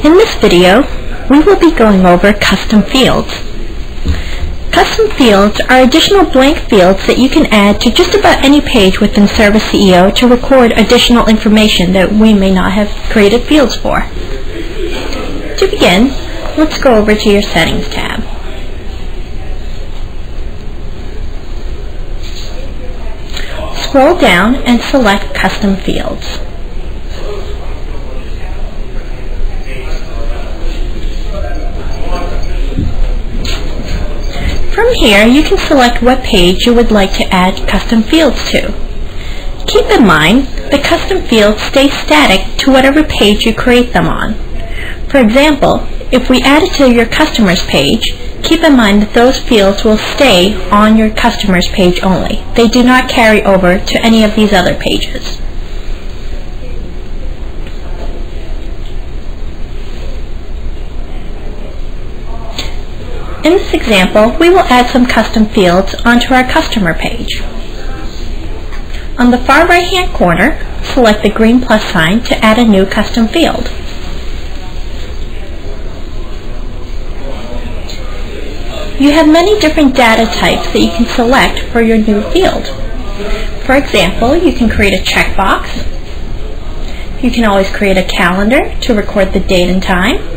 In this video, we will be going over custom fields. Custom fields are additional blank fields that you can add to just about any page within ServiceCEO to record additional information that we may not have created fields for. To begin, let's go over to your Settings tab. Scroll down and select Custom Fields. From here, you can select what page you would like to add custom fields to. Keep in mind that custom fields stay static to whatever page you create them on. For example, if we add it to your customers page, keep in mind that those fields will stay on your customers page only. They do not carry over to any of these other pages. In this example, we will add some custom fields onto our customer page. On the far right-hand corner, select the green plus sign to add a new custom field. You have many different data types that you can select for your new field. For example, you can create a checkbox. You can always create a calendar to record the date and time.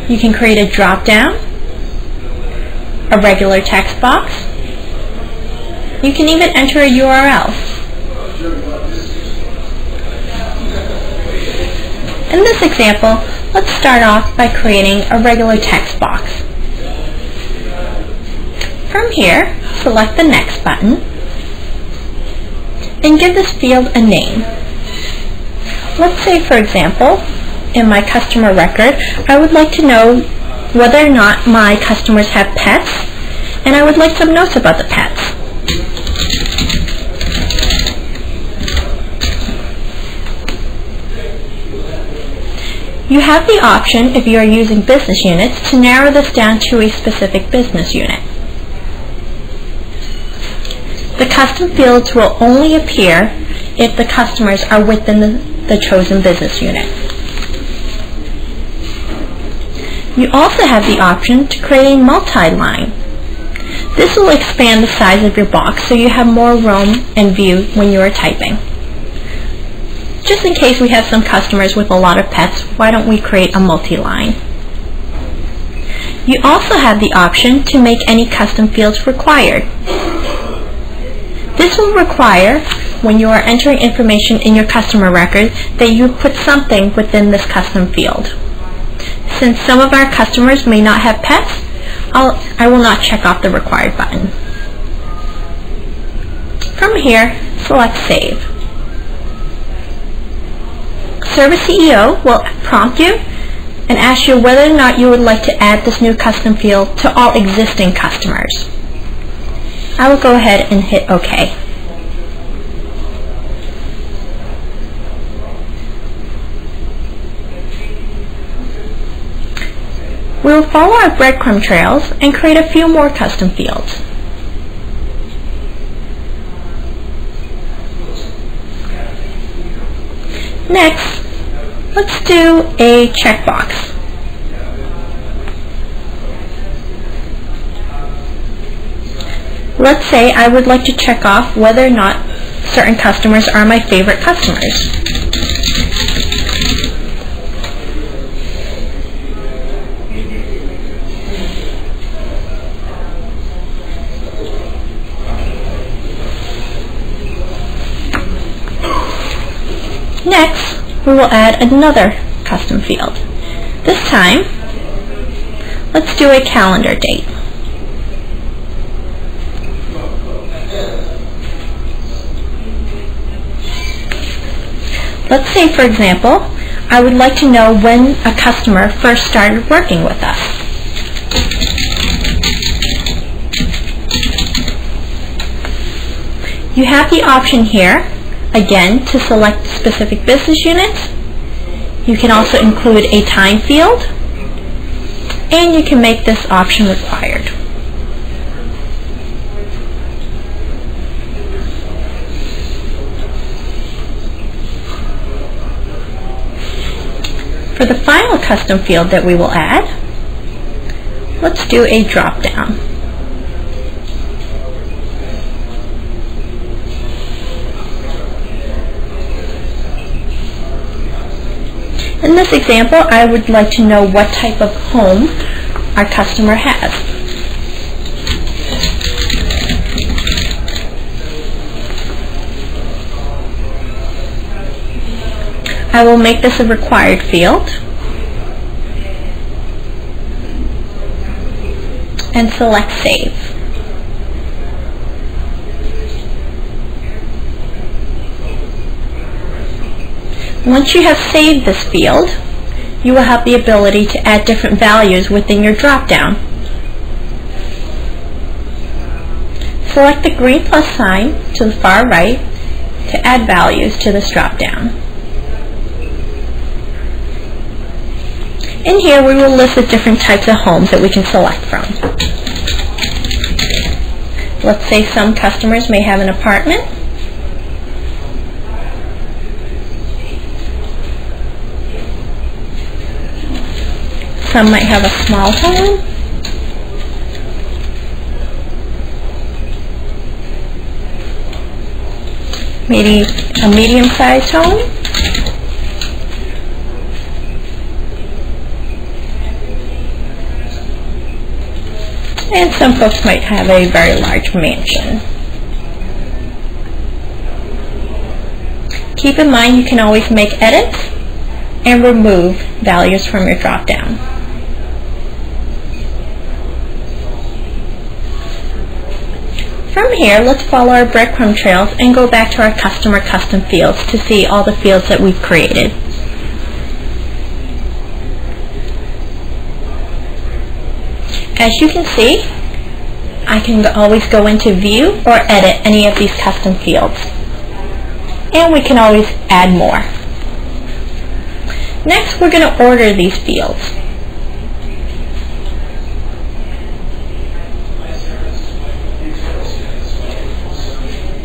You can create a drop-down, a regular text box. You can even enter a URL. In this example, let's start off by creating a regular text box. From here, select the Next button and give this field a name. Let's say, for example, in my customer record, I would like to know whether or not my customers have pets, and I would like some notes about the pets. You have the option, if you are using business units, to narrow this down to a specific business unit. The custom fields will only appear if the customers are within the chosen business unit. You also have the option to create a multi-line. This will expand the size of your box so you have more room and view when you are typing. Just in case we have some customers with a lot of pets, why don't we create a multi-line? You also have the option to make any custom fields required. This will require, when you are entering information in your customer record, that you put something within this custom field. Since some of our customers may not have pets, I will not check off the required button. From here, select Save. ServiceCEO will prompt you and ask you whether or not you would like to add this new custom field to all existing customers. I will go ahead and hit OK. We will follow our breadcrumb trails and create a few more custom fields. Next, let's do a checkbox. Let's say I would like to check off whether or not certain customers are my favorite customers. Next, we will add another custom field. This time, let's do a calendar date. Let's say, for example, I would like to know when a customer first started working with us. You have the option here, again, to select specific business units. You can also include a time field, and you can make this option required. For the final custom field that we will add, let's do a drop down. In this example, I would like to know what type of home our customer has. I will make this a required field and select Save. Once you have saved this field, you will have the ability to add different values within your drop-down. Select the green plus sign to the far right to add values to this drop-down. In here, we will list the different types of homes that we can select from. Let's say some customers may have an apartment. Some might have a small home. Maybe a medium-sized home. And some folks might have a very large mansion. Keep in mind you can always make edits and remove values from your drop-down. From here, let's follow our breadcrumb trails and go back to our customer custom fields to see all the fields that we've created. As you can see, I can always go into view or edit any of these custom fields. And we can always add more. Next, we're going to order these fields.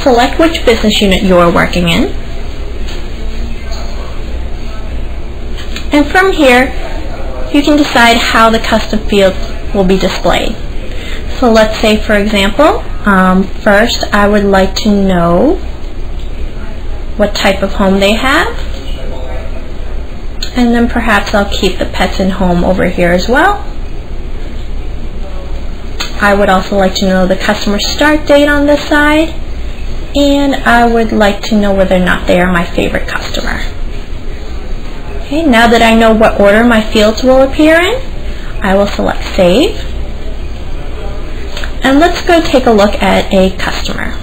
Select which business unit you are working in. And from here, you can decide how the custom fields will be displayed. So let's say, for example, first I would like to know what type of home they have, and then perhaps I'll keep the pets in home over here as well. I would also like to know the customer start date on this side, and I would like to know whether or not they are my favorite customer. Okay, now that I know what order my fields will appear in, I will select Save. And let's go take a look at a customer.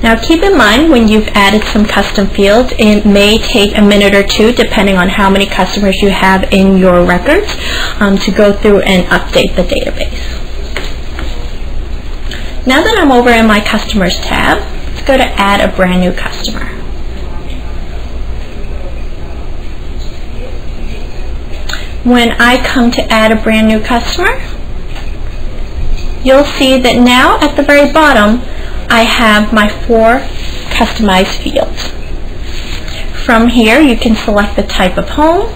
Now keep in mind, when you've added some custom fields, it may take a minute or two, depending on how many customers you have in your records, to go through and update the database. Now that I'm over in my Customers tab, let's go to Add a Brand New Customer. When I come to add a brand new customer, you'll see that now at the very bottom I have my 4 customized fields. From here you can select the type of home,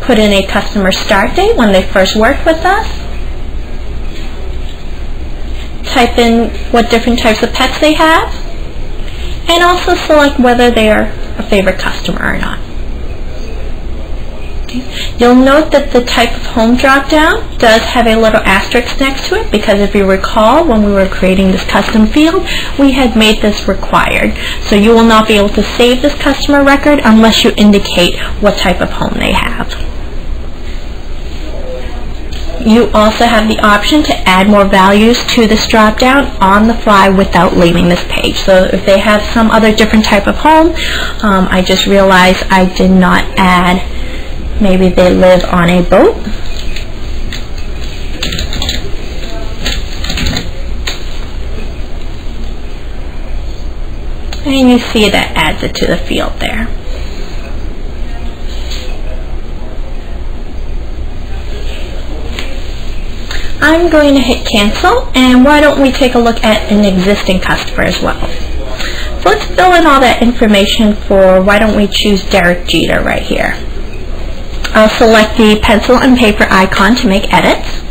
put in a customer start date when they first worked with us, type in what different types of pets they have, and also select whether they are a favorite customer or not. You'll note that the type of home drop-down does have a little asterisk next to it, because if you recall, when we were creating this custom field, we had made this required. So you will not be able to save this customer record unless you indicate what type of home they have. You also have the option to add more values to this drop-down on the fly without leaving this page. So if they have some other different type of home, I just realized I did not add. Maybe they live on a boat. And you see that adds it to the field there. I'm going to hit cancel, and why don't we take a look at an existing customer as well. So let's fill in all that information for, why don't we choose Derek Jeter right here. I'll select the pencil and paper icon to make edits.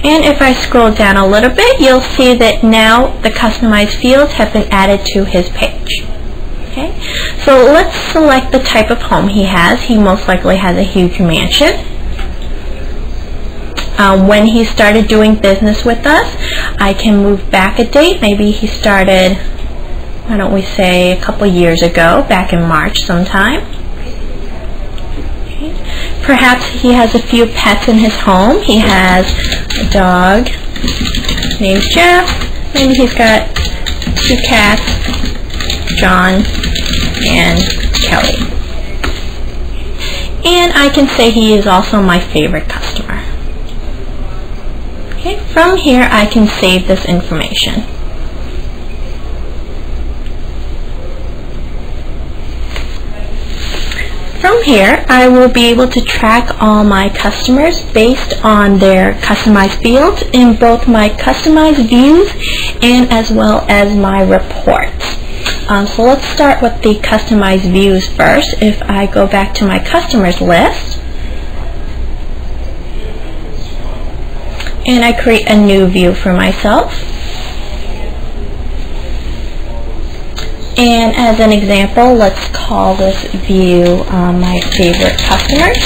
And if I scroll down a little bit, you'll see that now the customized fields have been added to his page. Okay, so let's select the type of home he has. He most likely has a huge mansion. When he started doing business with us, I can move back a date. Maybe he started, why don't we say, a couple years ago, back in March sometime. Okay. Perhaps he has a few pets in his home. He has a dog named Jeff. Maybe he's got 2 cats, John and Kelly. And I can say he is also my favorite customer. Okay, from here I can save this information. From here, I will be able to track all my customers based on their customized fields in both my customized views and as well as my reports. So let's start with the customized views first. If I go back to my customers list, and I create a new view for myself. And as an example, let's call this view my favorite customers.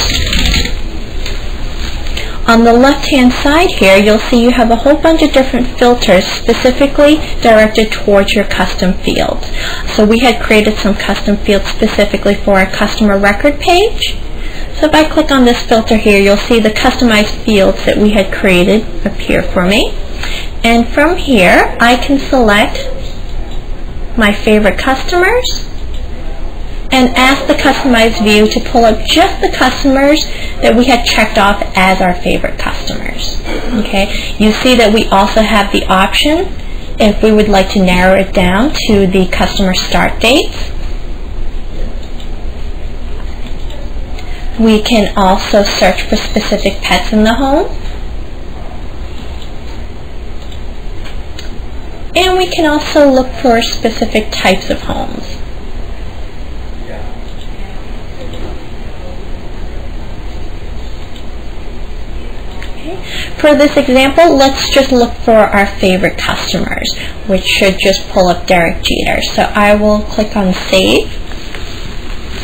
On the left-hand side here, you'll see you have a whole bunch of different filters specifically directed towards your custom fields. So we had created some custom fields specifically for our customer record page. So if I click on this filter here, you'll see the customized fields that we had created appear for me. And from here, I can select my favorite customers and ask the customized view to pull up just the customers that we had checked off as our favorite customers. Okay, you see that we also have the option, if we would like to narrow it down to the customer start dates. We can also search for specific pets in the home. And we can also look for specific types of homes. Okay. For this example, let's just look for our favorite customers, which should just pull up Derek Jeter. So I will click on Save,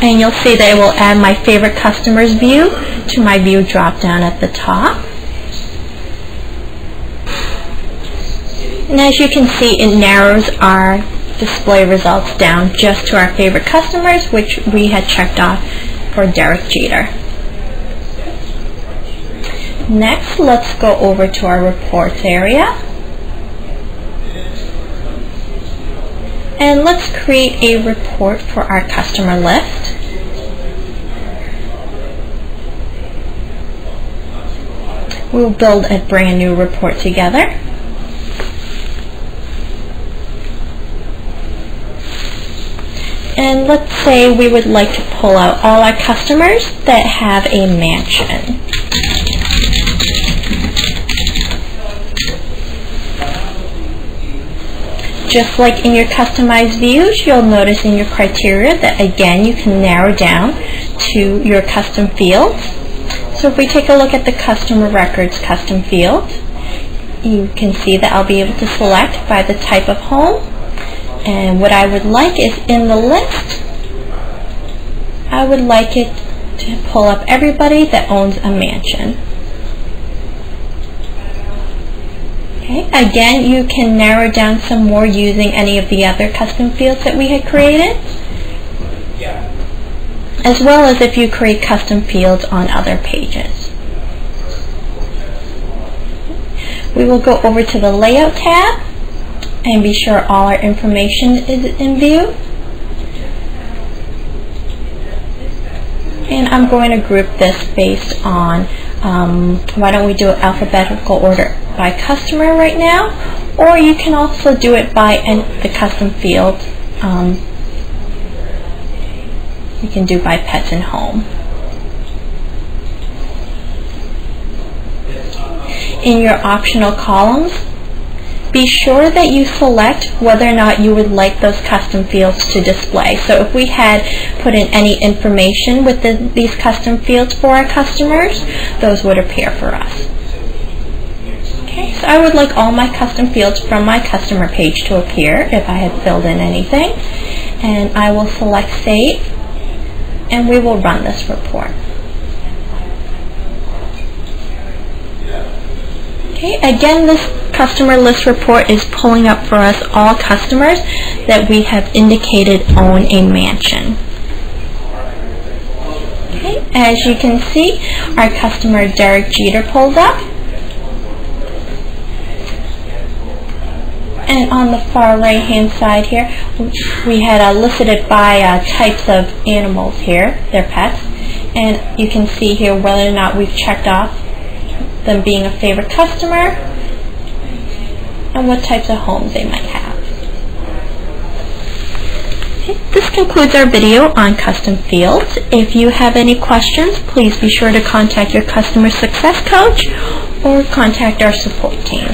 and you'll see that it will add my favorite customers view to my view drop down at the top. And as you can see, it narrows our display results down just to our favorite customers, which we had checked off for Derek Jeter. Next, let's go over to our reports area. And let's create a report for our customer list. We'll build a brand new report together. And let's say we would like to pull out all our customers that have a mansion. Just like in your customized views, you'll notice in your criteria that again you can narrow down to your custom fields. So if we take a look at the customer records custom field, you can see that I'll be able to select by the type of home. And what I would like is in the list, I would like it to pull up everybody that owns a mansion. Okay. Again, you can narrow down some more using any of the other custom fields that we had created, as well as if you create custom fields on other pages. We will go over to the Layout tab and be sure all our information is in view. And I'm going to group this based on, why don't we do it alphabetical order by customer right now, or you can also do it by the custom field. You can do by pets and home. in your optional columns, be sure that you select whether or not you would like those custom fields to display. So if we had put in any information within these custom fields for our customers, those would appear for us. Okay, so I would like all my custom fields from my customer page to appear if I had filled in anything. And I will select Save, and we will run this report. Okay, again, this customer list report is pulling up for us all customers that we have indicated own a mansion. Okay, as you can see, our customer Derek Jeter pulled up. And on the far right hand side here, we had listed it by types of animals here, their pets. And you can see here whether or not we've checked off them being a favorite customer, and what types of homes they might have. Okay, this concludes our video on custom fields. If you have any questions, please be sure to contact your customer success coach or contact our support team.